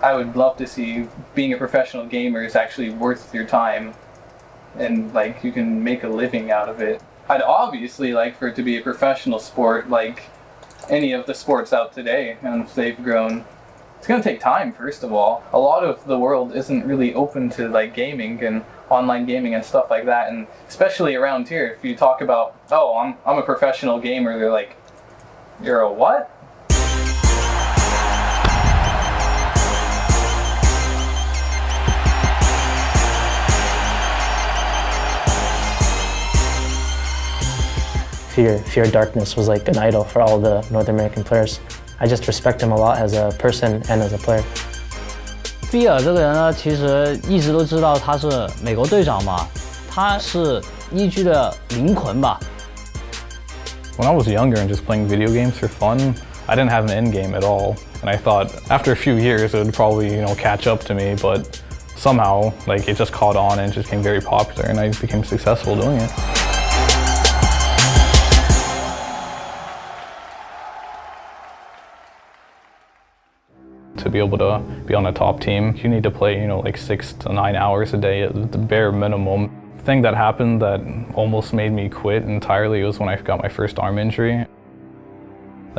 I would love to see being a professional gamer is actually worth your time, and like you can make a living out of it. I'd obviously like for it to be a professional sport like any of the sports out today, and if they've grown. It's going to take time, first of all. A lot of the world isn't really open to like gaming and online gaming and stuff like that, and especially around here, if you talk about, oh, I'm a professional gamer, they're like, you're a what? Fear Darkness was like an idol for all the North American players. I just respect him a lot as a person and as a player. Fear 这个人呢，其实一直都知道他是美国队长嘛，他是EG的灵魂吧。When I was younger and just playing video games for fun, I didn't have an end game at all, and I thought after a few years it would probably, catch up to me, but somehow, like, it just caught on and just became very popular, and I became successful doing it. To be able to be on a top team, you need to play, like 6 to 9 hours a day at the bare minimum. The thing that happened that almost made me quit entirely was when I got my first arm injury.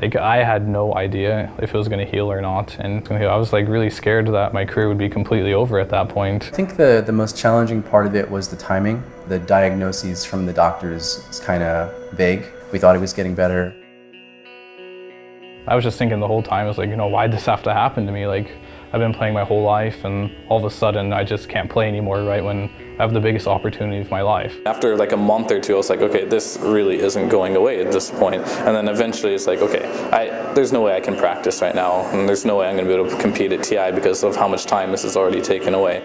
Like, I had no idea if it was going to heal or not, and I was like really scared that my career would be completely over at that point. I think the most challenging part of it was the timing. The diagnoses from the doctors is kind of vague. We thought he was getting better. I was just thinking the whole time, I was like, why'd this have to happen to me? Like, I've been playing my whole life, and all of a sudden I just can't play anymore right when I have the biggest opportunity of my life. After like a month or two, I was like, okay, this really isn't going away at this point. And then eventually it's like, okay, there's no way I can practice right now, and there's no way I'm going to be able to compete at TI because of how much time this has already taken away.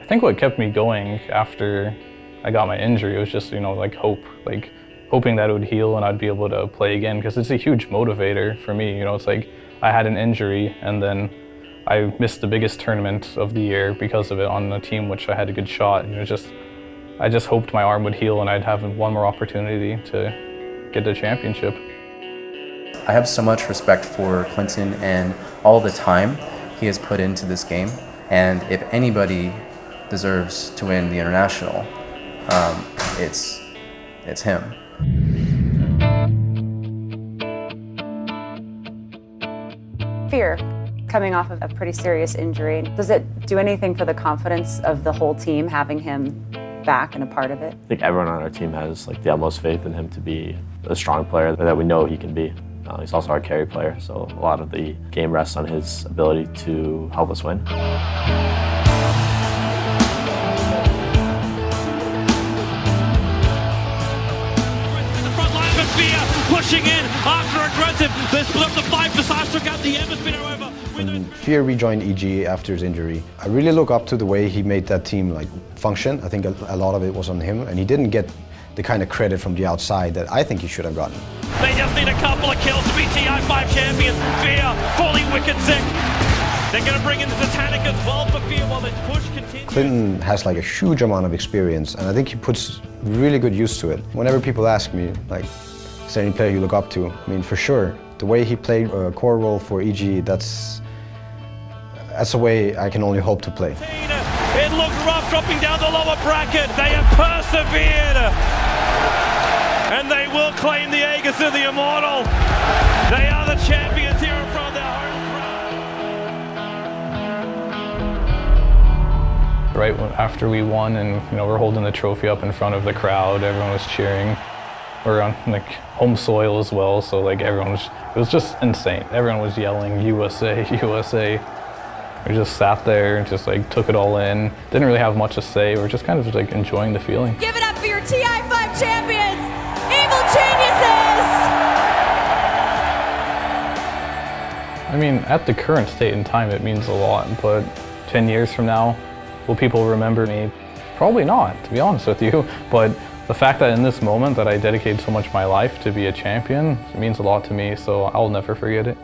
I think what kept me going after I got my injury was just, like hope. Like, hoping that it would heal and I'd be able to play again, because it's a huge motivator for me. It's like I had an injury and then I missed the biggest tournament of the year because of it on a team which I had a good shot. I just hoped my arm would heal and I'd have one more opportunity to get the championship. I have so much respect for Clinton and all the time he has put into this game, and if anybody deserves to win the international, it's him. Fear, coming off of a pretty serious injury. Does it do anything for the confidence of the whole team having him back and a part of it? I think everyone on our team has the utmost faith in him to be a strong player that we know he can be. He's also our carry player, so a lot of the game rests on his ability to help us win. Pushing in after aggressive. They split up the 5 for Sash, took out the Ever spinner over. When Fear rejoined EG after his injury, I really look up to the way he made that team function. I think a lot of it was on him, and he didn't get the kind of credit from the outside that I think he should have gotten. They just need a couple of kills to be TI 5 champions. Fear falling wicked sick. They're going to bring in the Titanic as well for Fear while the push continues. Clinton has a huge amount of experience, and I think he puts really good use to it. Whenever people ask me, is there any player you look up to? I mean, for sure, the way he played a core role for EG, that's a way I can only hope to play. It looked rough dropping down the lower bracket. They have persevered, and they will claim the Aegis of the Immortal. They are the champions here in front of their home crowd. Right after we won, and we're holding the trophy up in front of the crowd, everyone was cheering. We're on home soil as well, so it was just insane. Everyone was yelling USA, USA. We just sat there and just took it all in. Didn't really have much to say. We're just kind of enjoying the feeling. Give it up for your TI 5 champions, Evil Geniuses! I mean, at the current state and time, it means a lot, but 10 years from now, will people remember me? Probably not, to be honest with you, but the fact that in this moment that I dedicated so much of my life to be a champion, it means a lot to me, so I'll never forget it.